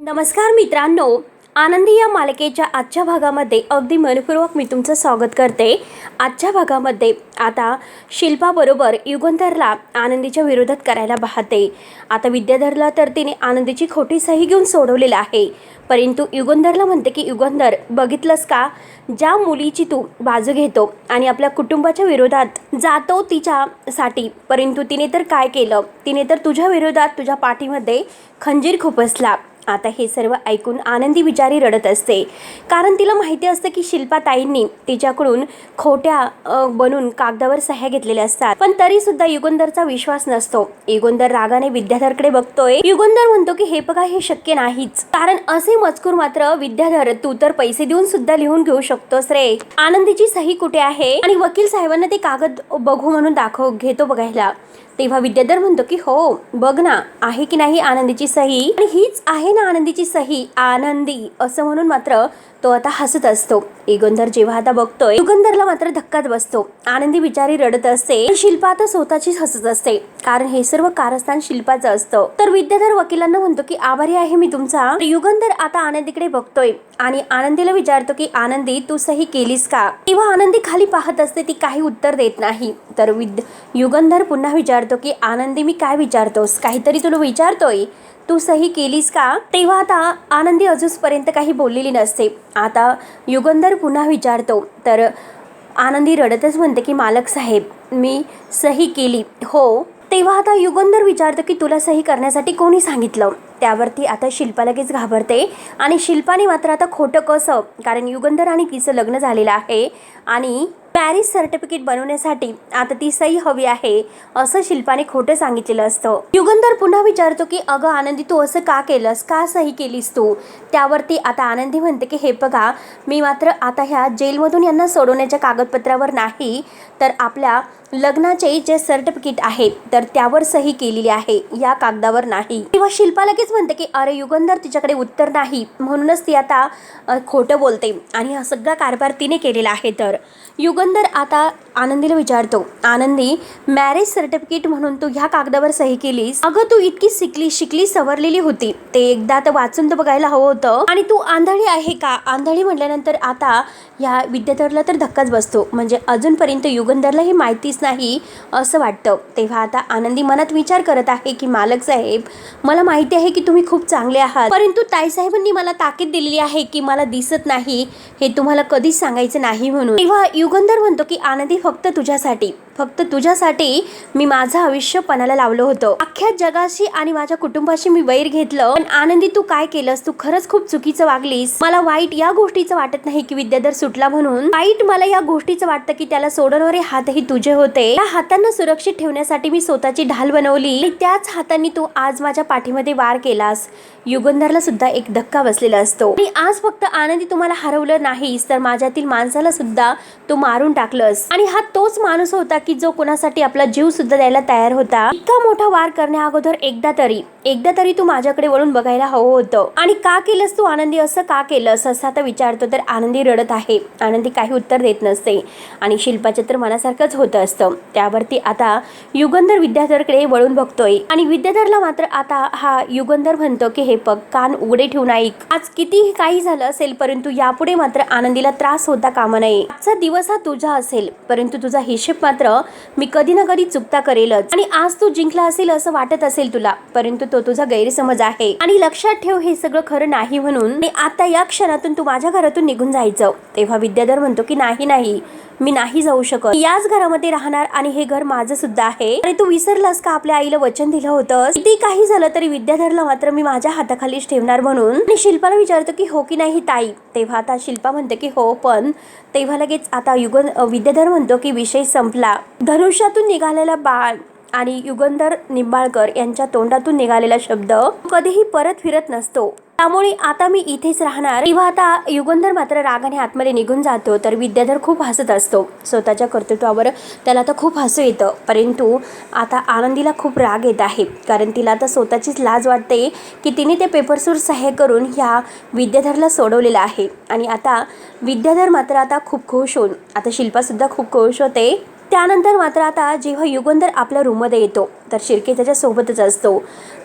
नमस्कार मित्रांनो, आनंदी या मालिकेच्या आजच्या भागामध्ये अगदी मनपूर्वक मी तुमचं स्वागत करते। आजच्या भागामध्ये आता शिल्पाबरोबर युगंधरला आनंदीच्या विरोधात करायला पाहते। आता विद्याधरला तर तिने आनंदीची खोटी सही घेऊन सोडवलेलं आहे, परंतु युगंधरला म्हणते की युगंधर बघितलंस का, ज्या मुलीची तू बाजू घेतो आणि आपल्या कुटुंबाच्या विरोधात जातो तिच्यासाठी, परंतु तिने तर काय केलं, तिने तर तुझ्या विरोधात तुझ्या पाठीमध्ये खंजीर खुपसला। आता हे सर्व ऐकून आनंदी बिचारी रडत असते, कारण तिला माहिती असते की शिल्पाताईंनी तिच्याकडून खोट्या बनून कागदावर सह्या घेतलेल्या असतात, पण तरी सुद्धा युगंधरचा विश्वास नसतो। युगंधर रागाने विद्याधरकडे बघतोय। युगंधर म्हणतो की हे बघा, हे शक्य नाहीच, कारण असे मजकूर मात्र विद्याधर तू तर पैसे देऊन सुद्धा लिहून घेऊ शकतोस रे। आनंदीची सही कुठे आहे? आणि वकील साहेबांना ते कागद बघू म्हणून घेतो बघायला। तेव्हा विद्याधर म्हणतो की हो बघ ना, आहे की नाही आनंदीची सही, आणि हीच आहे ना आनंदीची सही, आनंदी असं म्हणून मात्र तो आता हसत असतो। युगंधर जेव्हा आता बघतोय, युगंधरला मात्र धक्काच बसतो। आनंदी बिचारी रडत असते, शिल्पा आता स्वतःचीच हसत असते, कारण हे सर्व कारस्थान शिल्पाचं असतं। तर विद्याधर वकिलांना म्हणतो की आभारी आहे मी तुमचा। युगंधर आता आनंदीकडे बघतोय आणि आनंदीला विचारतो की आनंदी तू सही केलीस का? तेव्हा आनंदी खाली पाहत असते, ती काही उत्तर देत नाही। तर युगंधर पुन्हा विचारतो की आनंदी मी काय विचारतोस, काहीतरी तुला विचारतोय, तू सही केलीस का? तेव्हा आता आनंदी अजूनपर्यंत काही बोललेली नसते। आता युगंधर पुन्हा विचारतो, तर आनंदी रडतच म्हणते की मालक साहेब मी सही केली हो। तेव्हा आता युगंधर विचारतो की तुला सही करण्यासाठी कोणी सांगितलं? त्यावरती आता शिल्पा लगेच घाबरते, आणि शिल्पाने मात्र आता खोटं कसं, कारण युगंधर आणि तिचं लग्न झालेलं आहे आणि मॅरेज सर्टिफिकेट बनवण्यासाठी आता ती सही हवी आहे असं शिल्पाने खोटं सांगितलेलं असतं। युगंधर पुन्हा विचारतो की अगं आनंदी तू असं का केलंस, का सही केलीस तू? त्यावरती आता आनंदी म्हणते की हे बघा, मी मात्र आता ह्या जेलमधून यांना सोडवण्याच्या कागदपत्रावर नाही, तर आपल्या लग्नाचे जे सर्टिफिकेट आहे तर त्यावर सही केलेली आहे, या कागदावर नाही। तेव्हा शिल्पा लगेच म्हणते की अरे युगंधर तिच्याकडे उत्तर नाही, म्हणूनच ती आता खोटं बोलते आणि हा सगळा कारभार तिने केलेला आहे। तर युगंधर आता आनंदीला विचारतो, आनंदी मॅरेज सर्टिफिकेट म्हणून तू ह्या कागदावर सही केलीस? अगं तू इतकी शिकली सवरलेली होती, ते एकदा तर वाचून तर बघायला हवं होतं, आणि तू आंधळी आहे का? आंधळी म्हटल्यानंतर आता ह्या विद्याधरला तर धक्काच बसतो, म्हणजे अजूनपर्यंत युगंधरला ही माहितीच नाही असं वाटतं। तेव्हा आता आनंदी मनात विचार करत आहे की मालक साहेब मला माहिती आहे की तुम्ही खूप चांगले आहात, परंतु ताईसाहेबांनी मला ताकीद दिलेली आहे की मला दिसत नाही हे तुम्हाला कधीच सांगायचं नाही म्हणून। तेव्हा युगंधर म्हणतो की आनंदी फक्त तुझ्यासाठी मी माझं आयुष्य पणाला लावलं होतं, अख्ख्या जगाशी आणि माझ्या कुटुंबाशी मी वैर घेतलं, पण आनंदी तू काय केलंस, तू खरंच खूप चुकीचं वागलीस। मला वाईट या गोष्टीचं वाटत नाही की विद्याधर सुटला म्हणून, वाईट मला या गोष्टीचं वाटतं की त्याला सोडवणारे हातही तुझे होते, त्या हातांना सुरक्षित ठेवण्यासाठी मी स्वतःची ढाल बनवली, आणि त्याच हातांनी तू आज माझ्या पाठीमध्ये वार केलास। युगंधरला सुद्धा एक धक्का बसलेला असतो, आणि आज फक्त आनंदी तुम्हाला हरवलं नाहीस, तर माझ्यातील माणसाला सुद्धा तू मारून टाकलंस, आणि हा तोच माणूस होता की जो कोणासाठी आपला जीव सुद्धा द्यायला तयार होता। इतका मोठा वार करण्या अगोदर एकदा तरी तू माझ्याकडे वळून बघायला हवं होतं, आणि का केलंस तू आनंदी, असं का केलंस असं आता विचारतो। तर आनंदी रडत आहे, आनंदी काही उत्तर देत नसते, आणि शिल्पाच्या तर मनासारखंच होत असतं। त्यावरती आता युगंधर विद्याधरकडे वळून बघतोय, आणि विद्याधरला मात्र आता हा युगंधर म्हणतो की हे बघ, कान उघडे ठेवून ऐक, आज कितीही काही झालं असेल परंतु यापुढे मात्र आनंदीला त्रास होता कामा नये। आजचा दिवस हा तुझा असेल, परंतु तुझा हिशेब मात्र मी कधी ना कधी चुकता करेलच, आणि आज तू जिंकला असेल असं वाटत असेल तुला, परंतु तो तुझा गैरसमज आहे, आणि लक्षात ठेव हे सगळं खरं नाही म्हणून, आणि आता या क्षणातून तू माझ्या घरातून निघून जायचं। तेव्हा विद्याधर म्हणतो की नाही मी नाही जाऊ शकत, याच घरामध्ये राहणार, आणि हे घर माझं सुद्धा आहे, आणि तू विसरलास का आपल्या आईला वचन दिलं होतं, किती काही झालं तरी विद्याधरला मात्र मी माझ्या हाताखालीच ठेवणार म्हणून। आणि शिल्पाला विचारतो की हो की नाही ताई? तेव्हा आता शिल्पा म्हणते की हो, पण तेव्हा लगेच आता विद्याधर म्हणतो की विषय संपला। धनुष्यातून निघालेला बाण आणि युगंधर निंबाळकर यांच्या तोंडातून निघालेला शब्द कधीही परत फिरत नसतो, त्यामुळे आता मी इथेच राहणार। तेव्हा आता युगंधर मात्र रागाने आतमध्ये निघून जातो, तर विद्याधर खूप हसत असतो, स्वतःच्या कर्तृत्वावर त्याला आता खूप हसू येतं, परंतु आता आनंदीला खूप राग येत आहे, कारण तिला आता स्वतःचीच लाज वाटते की तिने ते पेपरसूर सह्या करून ह्या विद्याधरला सोडवलेलं आहे। आणि आता विद्याधर मात्र आता खूप खुश होऊन, आता शिल्पा सुद्धा खूप खुश होते, त्यानंतर मात्र आता जेव्हा युगंधर आपल्या रूममध्ये येतो तर शिर्के त्याच्यासोबतच असतो.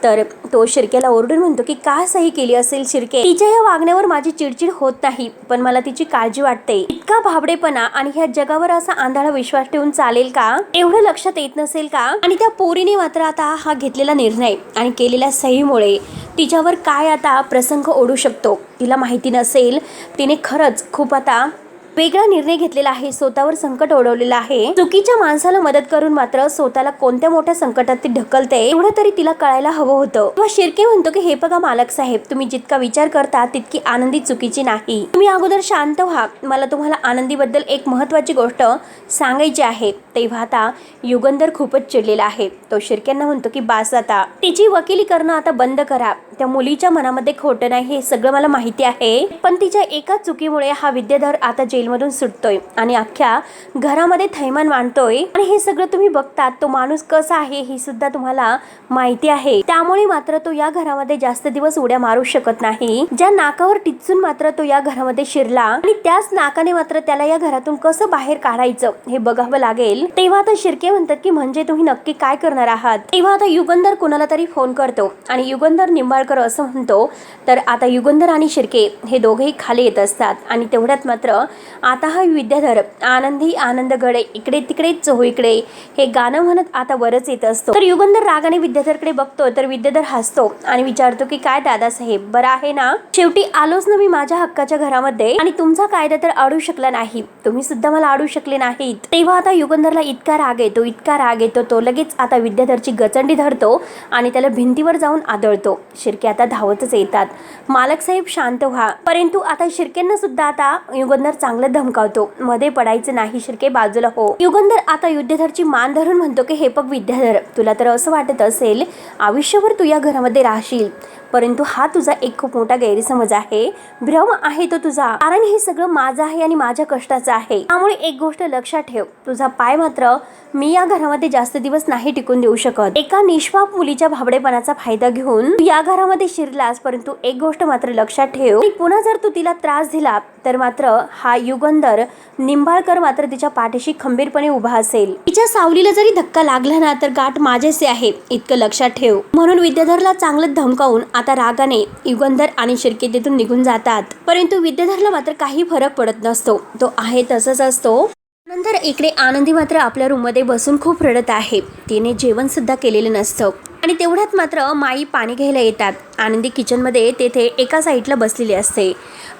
तर तो शिर्केला ओरडून म्हणतो की का सही केली असेल शिर्के, तिच्या या वागण्यावर माझी चिडचिड होत नाही, पण मला तिची काळजी वाटते. इतका भाबडेपणा आणि ह्या जगावर असा आंधळा विश्वास ठेवून चालेल का, एवढं लक्षात येत नसेल का. आणि त्या पोरीने मात्र आता हा घेतलेला निर्णय आणि केलेल्या सहीमुळे तिच्यावर काय आता प्रसंग ओढू शकतो तिला माहिती नसेल. तिने खरंच खूप आता वेगळा निर्णय घेतलेला आहे, स्वतःवर संकट ओढवलेलं आहे. चुकीच्या माणसाला मदत करून मात्र स्वतःला कोणत्या मोठ्या संकटात ती ढकलते एवढं तरी तिला कळायला हवं होतं. तेव्हा शिर्के म्हणतो की हे बघा मालक साहेब, तुम्ही जितका विचार करता तितकी आनंदी चुकीची नाही. तुम्ही अगोदर शांत व्हा, मला तुम्हाला आनंदीबद्दल एक महत्त्वाची गोष्ट सांगायची आहे. तेव्हा आता युगंधर खूपच चिडलेला आहे. तो शिर्क्यांना म्हणतो की बास, आता तिची वकिली करणं आता बंद करा. त्या मुलीच्या मनामध्ये खोटं नाही हे सगळं मला माहिती आहे, पण तिच्या एका चुकीमुळे हा विद्याधर आता जेलमधून सुटतोय आणि अख्ख्या घरामध्ये थैमान मांडतोय. आणि हे सगळं तुम्ही बघतात, तो माणूस कसा आहे हे सुद्धा तुम्हाला माहिती आहे. त्यामुळे मात्र तो या घरामध्ये जास्त दिवस उड्या मारू शकत नाही. ज्या नाकावर टिचून मात्र तो या घरामध्ये शिरला आणि त्याच नाकाने मात्र त्याला या घरातून कसं बाहेर काढायचं हे बघावं लागेल. तेव्हा आता शिर्के म्हणतात की म्हणजे तुम्ही नक्की काय करणार आहात. तेव्हा आता युगंधर कुणाला तरी फोन करतो आणि युगंधर निंबाळकर असं म्हणतो. तर आता युगंधर आणि शिर्के हे दोघेही खाली येत असतात आणि तेवढ्यात मात्र आता हा विद्याधर आनंदी आनंदगडे इकडे तिकडे चोहीकडे हे गाणं म्हणत आता वरच येत असतो. तर युगंधर रागाने विद्याधरकडे बघतो तर विद्याधर हसतो आणि विचारतो की काय दादासाहेब, बरं आहे ना, शेवटी आलोच ना मी माझ्या हक्काच्या घरामध्ये आणि तुमचा कायदा तर अडू शकला नाही, तुम्ही सुद्धा मला अडू शकले नाहीत. तेव्हा आता युगंधरला इतका राग येतो तो लगेच आता विद्याधरची गचंडी धरतो आणि त्याला भिंतीवर जाऊन आदळतो. शिर्के आता धावतच येतात. मालक साहेब शांत व्हा. परंतु आता शिर्केंना सुद्धा आता युगंधर चांगलं धमकावतो, मध्ये पडायचं नाही शिर्के, बाजूला हो. युगंधर आता विद्याधरची मान धरून म्हणतो की हे बघ विद्याधर, तुला तर असं वाटत असेल आयुष्यभर तू या घरामध्ये राहशील, परंतु हा तुझा एक खूप मोठा गैरसमज आहे, भ्रम आहे तो तुझा. कारण हे सगळं माझं आहे आणि माझ्या कष्टाचं आहे. त्यामुळे एक गोष्ट लक्षात ठेव, तुझा पाय मात्र मी या घरामध्ये जास्त दिवस नाही टिकून देऊ शकत. एका निष्पाप मुलीच्या भाबडेपणाचा फायदा घेऊन तू या घरामध्ये शिरलास, परंतु एक गोष्ट मात्र लक्षात ठेव, पुन्हा जर तू तिला त्रास दिला तर मात्र हा युगंधर निंबाळकर मात्र तिच्या पाठीशी खंबीरपणे उभा असेल. तिच्या सावलीला जरी धक्का लागला ना तर गाठ माझेसे आहे, इतकं लक्षात ठेव. म्हणून विद्याधरला चांगलं धमकावून आता रागाने युगंधर आणि शिर्के तिथून निघून जातात. परंतु विद्याधरला मात्र काही फरक पडत नसतो, तो आहे तसंच असतो. नंतर इकडे आनंदी मात्र आपल्या रूममध्ये बसून खूप रडत आहे. तिने जेवण सुद्धा केलेलं नसतं आणि तेवढ्यात मात्र माई पाणी घ्यायला येतात. आनंदी किचनमध्ये तेथे एका साईडला बसलेली असते,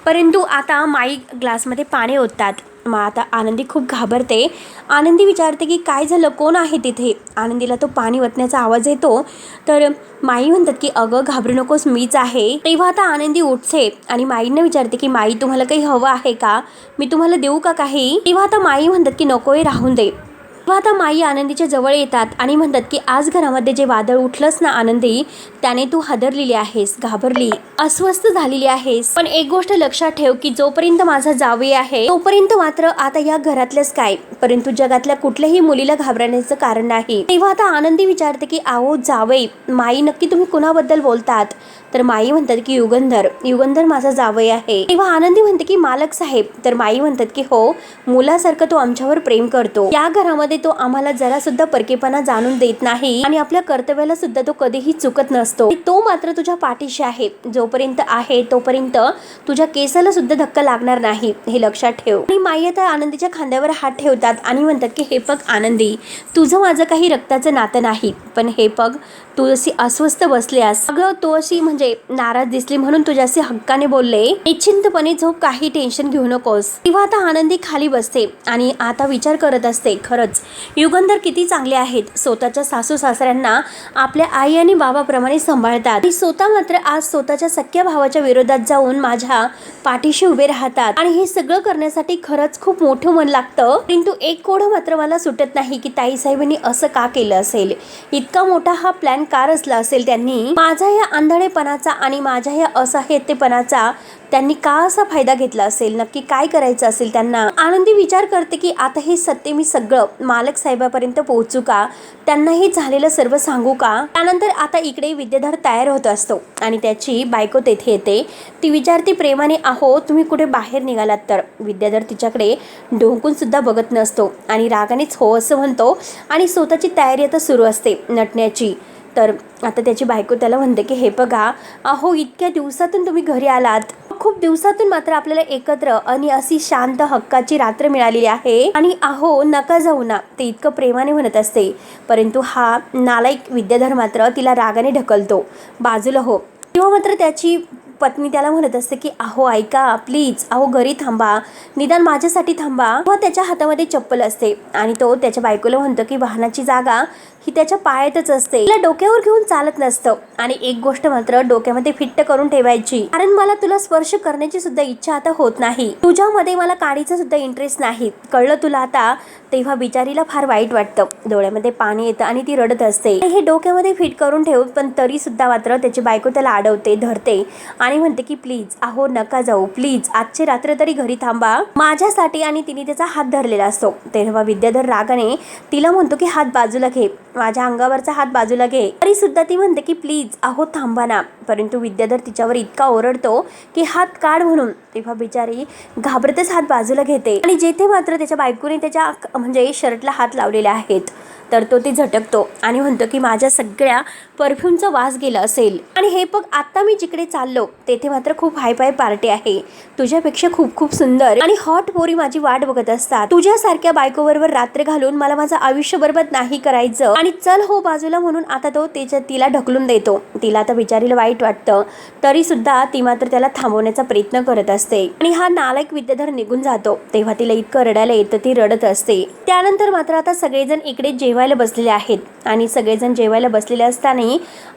परंतु आता माई ग्लासमध्ये पाणी ओततात. मग आता आनंदी खूप घाबरते. आनंदी विचारते की काय झालं, कोण आहे तिथे. आनंदीला तो पाणी ओतण्याचा आवाज येतो. तर माई म्हणतात की अगं घाबरू नकोस, मीच आहे. तेव्हा आता आनंदी उठते आणि माईंना विचारते की माई तुम्हाला काही हवं आहे का, मी तुम्हाला देऊ का काही. तेव्हा आता माई म्हणतात की नकोय, राहून दे. तेव्हा आता माई आनंदीच्या जवळ येतात आणि म्हणतात की आज घरामध्ये जे वादळ उठलंस ना आनंदी, त्याने तू हादरलेली आहेस, घाबरली, अस्वस्थ झालेली आहेस. पण एक गोष्ट लक्षात ठेव की जोपर्यंत माझा जावई आहे तोपर्यंत मात्र आता या घरातलंच काय, परंतु जगातल्या कुठल्याही मुलीला घाबरण्याचं कारण नाही. तेव्हा आता आनंदी विचारते की आहो जावई, माई नक्की तुम्ही कुणाबद्दल बोलतात. तर माई म्हणतात की युगंधर माझा जावई आहे. तेव्हा आनंदी म्हणते की मालक साहेब. तर माई म्हणतात की हो, मुलासारखं तो आमच्यावर प्रेम करतो. या घरामध्ये तो आम्हाला जरा सुद्धा परकेपणा जाणून देत नाही आणि आपल्या कर्तव्याला सुद्धा तो कधीही चुकत नसतो. तो मात्र तुझ्या पाठीशी आहे, जोपर्यंत आहे तोपर्यंत तुझ्या केसाला सुद्धा धक्का लागणार नाही, हे लक्षात ठेव. आणि माई आता आनंदीच्या खांद्यावर हात ठेवतात आणि म्हणतात की हे बघ आनंदी, तुझं माझं काही रक्ताचं नातं नाही, पण हे बघ तू अशी अस्वस्थ बसल्यास, अगं तू अशी म्हणजे नाराज दिसली म्हणून तुझ्याशी हक्काने बोलले, निश्चिंतपणे झोप, काही टेन्शन घेऊ नकोस. तेव्हा आता आनंदी खाली बसते आणि आता विचार करत असते, खरंच युगंधर किती चांगले आहेत, स्वतःच्या सासू सासऱ्यांना आपल्या आई आणि बाबाप्रमाणे सांभाळतात आणि स्वतः मात्र आज स्वतःच्या सख्या भावाच्या विरोधात जाऊन माझ्या पाठीशी उभे राहतात. आणि हे सगळं करण्यासाठी खरंच खूप मोठं मन लागतं. परंतु एक कोड मात्र मला सुटत नाही की ताई साहेबांनी असं का केलं असेल, इतका मोठा हा प्लॅन का रचला असेल त्यांनी, माझ्या या आंधळेपणाचा आणि माझ्या या असहाय्यतेपणाचा त्यांनी का असा फायदा घेतला असेल, नक्की काय करायचं असेल त्यांना. आनंदी विचार करते की आता हे सत्य मी सगळं मालक साहेबापर्यंत पोहोचू का, त्यांना हे झालेलं सर्व सांगू का. त्यानंतर आता इकडे विद्याधर तयार होत असतो आणि त्याची बायको तेथे येते. ती विचारते प्रेमाने, आहो तुम्ही कुठे बाहेर निघालात तर. विद्याधर तिच्याकडे ढोकून सुद्धा बघत नसतो. असतो आणि रागानेच हो असं म्हणतो आणि स्वतःची तयारी आता सुरू असते नटण्याची. तर आता त्याची बायको त्याला म्हणते की हे बघा, अहो इतक्या दिवसातून तुम्ही घरी आलात, खूप दिवसातून मात्र आपल्याला एकत्र आणि अशी शांत हक्काची रात्र मिळालेली आहे आणि अहो नका जाऊ ना, ते इतकं प्रेमाने म्हणत असते. परंतु हा नालायक विद्याधर मात्र तिला रागाने ढकलतो बाजूला हो. तेव्हा मात्र त्याची पत्नी त्याला म्हणत असते की अहो ऐका प्लीज, अहो घरी थांबा, निदान माझ्यासाठी थांबा. व त्याच्या हातामध्ये चप्पल असते आणि तो त्याच्या बायकोला म्हणतो की वाहनाची जागा ही त्याच्या पायातच असते, तिला डोक्यावर घेऊन चालत नसतं आणि एक गोष्ट मात्र डोक्यामध्ये फिट्ट करून ठेवायची, कारण मला तुला स्पर्श करण्याची सुद्धा इच्छा आता होत नाही, तुझ्यामध्ये मला काडीचा सुद्धा इंटरेस्ट नाही, कळलं तुला आता. तेव्हा बिचारीला फार वाईट वाटतं, डोळ्यामध्ये पाणी येतं आणि ती रडत असते. हे डोक्यामध्ये फिट करून ठेव, पण तरी सुद्धा मात्र त्याची बायको त्याला अडवते, धरते आणि म्हणते की प्लीज, अहो नका जाऊ, प्लीज आजची रात्र तरी घरी थांबा माझ्यासाठी. आणि तिने त्याचा हात धरलेला असतो. तेव्हा विद्याधर रागाने तिला म्हणतो की हात बाजूला घे, माझ्या अंगावरचा हात बाजूला घे. तरी सुद्धा ती म्हणते की प्लीज, अहो थांबा ना. परंतु विद्याधर तिच्यावर इतका ओरडतो की हात काढ म्हणून. तेव्हा बिचारी घाबरतच हात बाजूला घेते आणि जेथे मात्र त्याच्या बायकोने त्याच्या म्हणजे शर्टला हात लावलेले आहेत तर तो ती झटकतो आणि म्हणतो की माझ्या सगळ्या परफ्यूमचा वास गेला असेल आणि हे बघ, आता मी जिकडे चाललो तेथे मात्र खूप हाय फाय पार्टी आहे, तुझ्यापेक्षा खूप खूप सुंदर आणि हॉट पोरी माझी वाट बघत असतात, तुझ्यासारख्या बायकोबरोबर रात्र घालून मला माझं आयुष्य बरबाद नाही करायचं आणि चल हो बाजूला म्हणून आता तो तिला ढकलून देतो. तिला आता बिचारीला वाईट वाटतं, तरी सुद्धा ती मात्र त्याला थांबवण्याचा प्रयत्न करत असते आणि हा नालायक विद्याधर निघून जातो. तेव्हा तिला इतकं रडायला येतं, ती रडत असते. त्यानंतर मात्र आता सगळेजण इकडे जेवायला बसलेले आहेत आणि सगळेजण जेवायला बसलेले असताना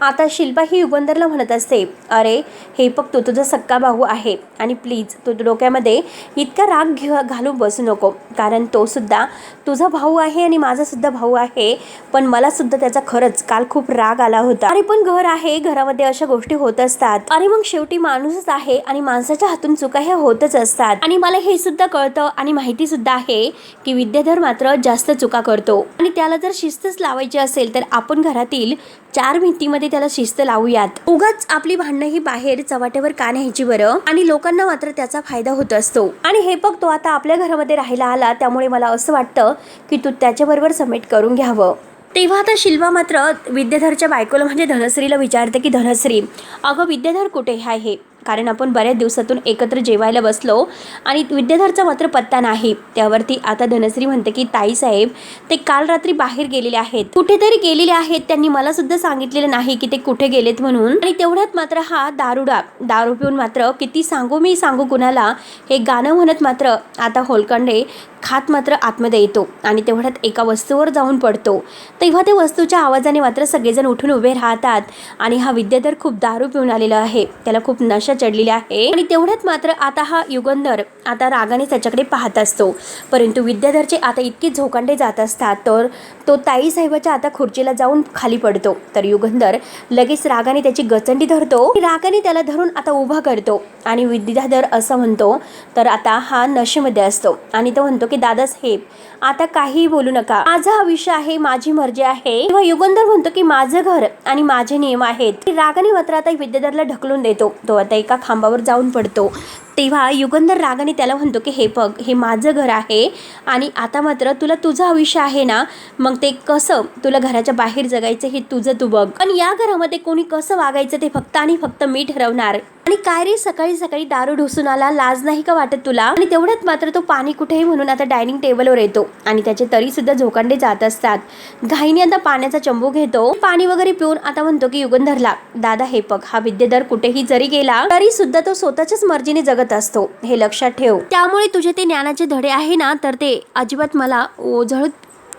आता शिल्पा ही युगंधरला म्हणत असते, अरे हे बघ, तो तुझा सक्का भाऊ आहे आणि प्लीज तू डोक्यामध्ये इतका राग घालू बसू नको, कारण तो सुद्धा तुझा भाऊ आहे आणि माझा सुद्धा भाऊ आहे, पण मला सुद्धा त्याचा खरंच काल खूप राग आला होता. अरे पण घर आहे, घरामध्ये अशा गोष्टी होत असतात, अरे मग शेवटी माणूसच आहे आणि माणसाच्या हातून चुका ह्या होतच असतात आणि मला हे सुद्धा कळतं आणि माहिती सुद्धा आहे की विद्याधर मात्र जास्त चुका करतो आणि त्याला जर शिस्तच लावायची असेल तर आपण घरातील 4 भिंतीमध्ये त्याला शिस्त लावूयात, उगाच आपली भांडणं ही बाहेर चव्हाट्यावर का न्यायची बरं. आणि लोकांना मात्र त्याचा फायदा होत असतो आणि हे बघ, तो आता आपल्या घरामध्ये राहायला आला, त्यामुळे मला असं वाटतं की तू त्याच्याबरोबर समेट करून घ्यावं. तेव्हा आता शिल्पा मात्र विद्याधरच्या बायकोला म्हणजे धनश्रीला विचारते की धनश्री, अगं विद्याधर कुठे आहे, कारण आपण बऱ्याच दिवसातून एकत्र जेवायला बसलो आणि विद्याधरचा मात्र पत्ता नाही. त्यावरती आता धनश्री म्हणते की ताईसाहेब, ते काल रात्री बाहेर गेलेले आहेत, कुठेतरी गेलेले आहेत, त्यांनी मला सुद्धा सांगितलेलं नाही की ते कुठे गेलेत म्हणून. आणि तेवढ्यात मात्र हा दारू पिऊन मात्र किती सांगू कुणाला हे गाणं म्हणत मात्र आता होलकंडे खात मात्र आतमध्ये येतो आणि तेवढ्यात एका वस्तूवर जाऊन पडतो. तेव्हा त्या वस्तूच्या आवाजाने मात्र सगळेजण उठून उभे राहतात आणि हा विद्याधर खूप दारू पिऊन आलेला आहे, त्याला खूप नशा चढलेली आहे. आणि तेवढ्यात मात्र आता हा युगंधर आता रागाने त्याच्याकडे पाहत असतो, परंतु विद्याधरचे आता इतके झोकांडे जात असतात तर तो ताईसाहेबाच्या आता खुर्चीला जाऊन खाली पडतो. तर युगंधर लगेच रागाने त्याची गचंडी धरतो, रागाने त्याला धरून आता उभा करतो आणि विद्याधर असं म्हणतो, तर आता हा नशेमध्ये असतो आणि तो म्हणतो की दादासाहेब, आता काहीही बोलू नका, माझा हा विषय आहे, माझी मर्जी आहे. तेव्हा युगंधर म्हणतो की माझं घर आणि माझे नियम आहेत. रागाने मात्र आता विद्याधरला ढकलून देतो, तो आता एका खांबावर जाऊन पडतो. तेव्हा युगंधर रागाने त्याला म्हणतो की हे बघ, हे माझं घर आहे आणि आता मात्र तुला तुझं आयुष्य आहे ना, मग ते कसं तुला घराच्या बाहेर जगायचं हे तुझं तू बघ, आणि या घरामध्ये कोणी कसं वागायचं ते फक्त आणि फक्त मी ठरवणार. आणि काय रे, सकाळी सकाळी दारू ढोसून आला, लाज नाही का वाटत तुला. आणि तेवढ्यात मात्र तो पाणी कुठेही म्हणून आता डायनिंग टेबलवर येतो आणि त्याचे तरी सुद्धा झोकांडे जात असतात. घाईने आता पाण्याचा चंबू घेतो, पाणी वगैरे पिऊन आता म्हणतो की युगंधरला, दादा हे बघ, हा विद्याधर कुठेही जरी गेला तरी सुद्धा तो स्वतःच्याच मर्जीने जगत असतो, हे लक्षात ठेव. त्यामुळे तुझे ते ज्ञानाचे धडे आहे ना, तर ते अजिबात मला ओझळ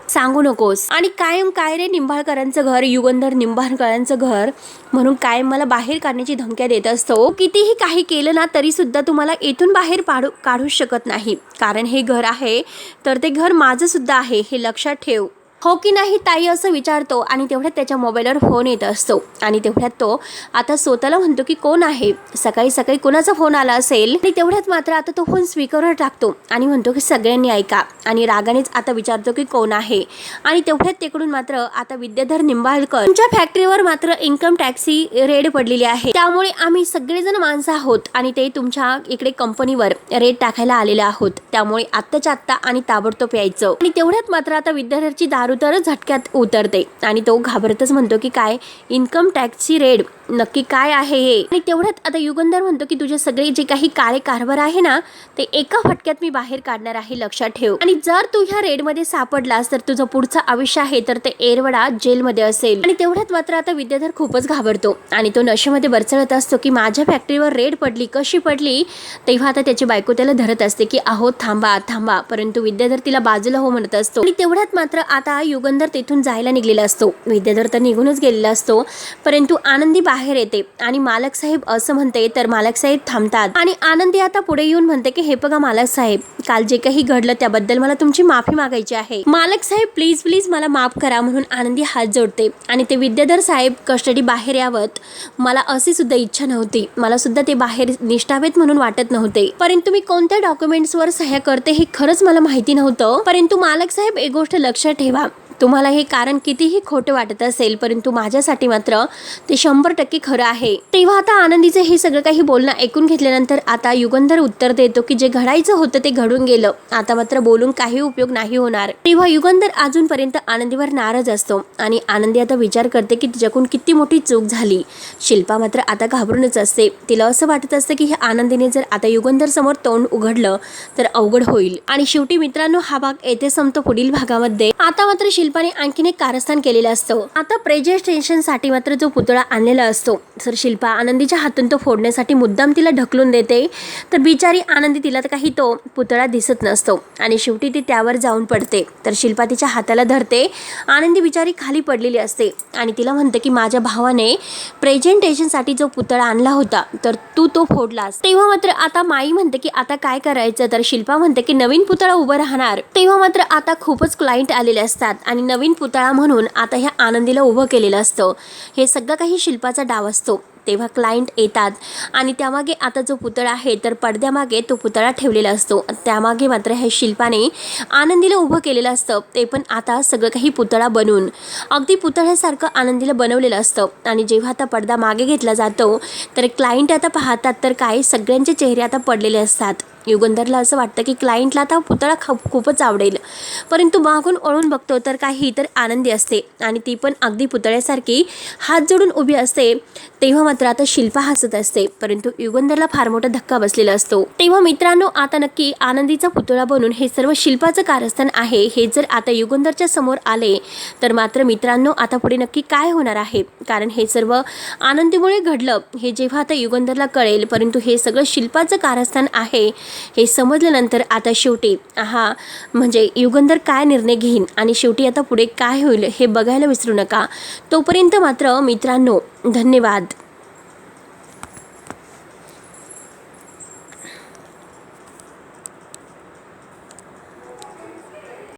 सांगू नकोस. आणि कायम काय रे, निंबाळकरांचं घर, युगंधर निंबाळकरांचं घर म्हणून कायम मला बाहेर काढण्याची धमक्या देत असतो. कितीही काही केलं ना तरी सुद्धा तुम्हाला इथून बाहेर काढूच शकत नाही, कारण हे घर आहे तर ते घर माझं सुद्धा आहे, हे लक्षात ठेव. हो की नाही ताई असं विचारतो आणि तेवढ्यात त्याच्या मोबाईलवर फोन येत असतो आणि तेवढ्यात तो आता स्वतःला म्हणतो की कोण आहे, सकाळी सकाळी कोणाचा फोन आला असेल आणि तेवढ्यात मात्र आता तो फोन स्पीकरवर टाकतो आणि म्हणतो की सगळ्यांनी ऐका आणि रागानेच आता विचारतो की कोण आहे आणि तेवढ्यात तिकडून मात्र आता विद्याधर निंबाळकर तुमच्या फॅक्टरीवर मात्र इन्कम टॅक्सची रेड पडलेली आहे, त्यामुळे आम्ही सगळेजण माणसं आहोत आणि ते तुमच्या इकडे कंपनीवर रेड टाकायला आलेले आहोत, त्यामुळे आत्ताच्या आत्ता आणि ताबडतोब यायचं. आणि तेवढ्यात मात्र आता विद्याधरची दारू तर झटक्यात उतरते आणि तो घाबरतच म्हणतो की काय इन्कम टॅक्सची रेड नक्की काय आहे हे. आणि तेवढ्यात आता युगंधर म्हणतो की तुझे सगळे जे काही काळे कारभार आहे ना ते एका फटक्यात मी बाहेर काढणार आहे, लक्षात ठेव. आणि जर तू ह्या रेडमध्ये सापडलास तर तुझं पुढचं आयुष्य आहे तर ते एरवडा जेलमध्ये असेल. आणि तेवढ्यात मात्र आता विद्याधर खूपच घाबरतो आणि तो नशेमध्ये बरचळत असतो की माझ्या फॅक्टरीवर रेड पडली, कशी पडली. तेव्हा आता त्याची बायको त्याला धरत असते की अहो थांबा थांबा, परंतु विद्याधर तिला बाजूला हो म्हणत असतो. आणि तेवढ्यात मात्र आता युगंधर तेथून जायला निघलेला असतो. विद्याधर तर निघूनच गेलेला असतो, परंतु आनंदी बाहेर येते आणि मालक साहेब असं म्हणते तर मालक साहेब थांबतात आणि आनंदी आता पुढे येऊन म्हणते की हे बघा मालक साहेब, काल जे काही घडलं त्याबद्दल मला तुमची माफी मागायची आहे. मालक साहेब प्लीज प्लीज मला माफ करा म्हणून आनंदी हात जोडते आणि ते विद्याधर साहेब कस्टडी बाहेर यावत मला अशी सुद्धा इच्छा नव्हती, मला सुद्धा ते बाहेर निष्ठावेत म्हणून वाटत नव्हते, परंतु मी कोणत्या डॉक्युमेंट्सवर सह्या करते हे खरंच मला माहिती नव्हतं. परंतु मालक साहेब एक गोष्ट लक्षात ठेवा, तुम्हाला हे कारण कितीही खोटं वाटत असेल परंतु माझ्यासाठी मात्र ते 100% खरं आहे. तेव्हा आता आनंदीचे हे सगळं काही बोलणं ऐकून घेतल्यानंतर आता युगंधर उत्तर देतो की जे घडायचं होतं ते घडून गेलं, आता मात्र बोलून काही उपयोग नाही होणार. तेव्हा युगंधर अजूनपर्यंत आनंदीवर नाराज असतो आणि आनंदी आता विचार करते की तिच्याकडून किती मोठी चूक झाली. शिल्पा मात्र आता घाबरूनच असते, तिला असं वाटत असतं की हे आनंदीने जर आता युगंधर समोर तोंड उघडलं तर अवघड होईल. आणि शेवटी मित्रांनो हा भाग येथे संपतो. पुढील भागामध्ये आता मात्र शिल्पाने आणखीन एक कारस्थान केलेलं असतं. आता प्रेझेंटेशन साठी मात्र जो पुतळा आणलेला असतो तर शिल्पा आनंदीच्या हातून तो फोडण्यासाठी मुद्दाम तिला ढकलून देते, तर बिचारी आनंदी तिला तर काही तो पुतळा दिसत नसतो आणि शेवटी ती त्यावर जाऊन पडते. तर शिल्पा तिच्या हाताला धरते, आनंदी बिचारी खाली पडलेली असते आणि तिला म्हणते की माझ्या भावाने प्रेझेंटेशन साठी जो पुतळा आणला होता तर तू तो फोडलास. तेव्हा मात्र आता माई म्हणते की आता काय करायचं, तर शिल्पा म्हणते की नवीन पुतळा उभं राहणार. तेव्हा मात्र आता खूपच क्लायंट आलेले असतात आणि नवीन पुतळा म्हणून आता ह्या आनंदीला उभं केलेलं असतं. हे सगळं काही शिल्पाचा डाव असतो. तेव्हा क्लायंट येतात आणि त्यामागे आता जो पुतळा आहे तर पडद्यामागे तो पुतळा ठेवलेला असतो. त्यामागे मात्र हे शिल्पाने आनंदीला उभं केलेलं असतं, ते पण आता सगळं काही पुतळा बनवून अगदी पुतळ्यासारखं आनंदीला बनवलेलं असतं. आणि जेव्हा आता पडदा मागे घेतला जातो तर क्लायंट आता पाहतात तर काय सगळ्यांचे चेहरे आता पडलेले असतात. युगंधरला असं वाटतं की क्लायंटला आता पुतळा खूपच आवडेल, परंतु मागून वळून बघतो तर काही तर आनंदी असते आणि ती पण अगदी पुतळ्यासारखी हात जोडून उभी असते. तेव्हा मात्र आता शिल्पा हसत असते, परंतु युगंधरला फार मोठा धक्का बसलेला असतो. तेव्हा मित्रांनो आता नक्की आनंदीचा पुतळा बनून हे सर्व शिल्पाचं कारस्थान आहे हे जर आता युगंधरच्या समोर आले तर मात्र मित्रांनो आता पुढे नक्की काय होणार आहे, कारण हे सर्व आनंदीमुळे घडलं हे जेव्हा आता युगंधरला कळेल, परंतु हे सगळं शिल्पाचं कारस्थान आहे हे समजल्यानंतर आता शेवटी म्हणजे युगंधर काय निर्णय घेईन आणि शेवटी आता पुढे काय होईल हे बघायला विसरू नका. तोपर्यंत मात्र मित्रांनो धन्यवाद.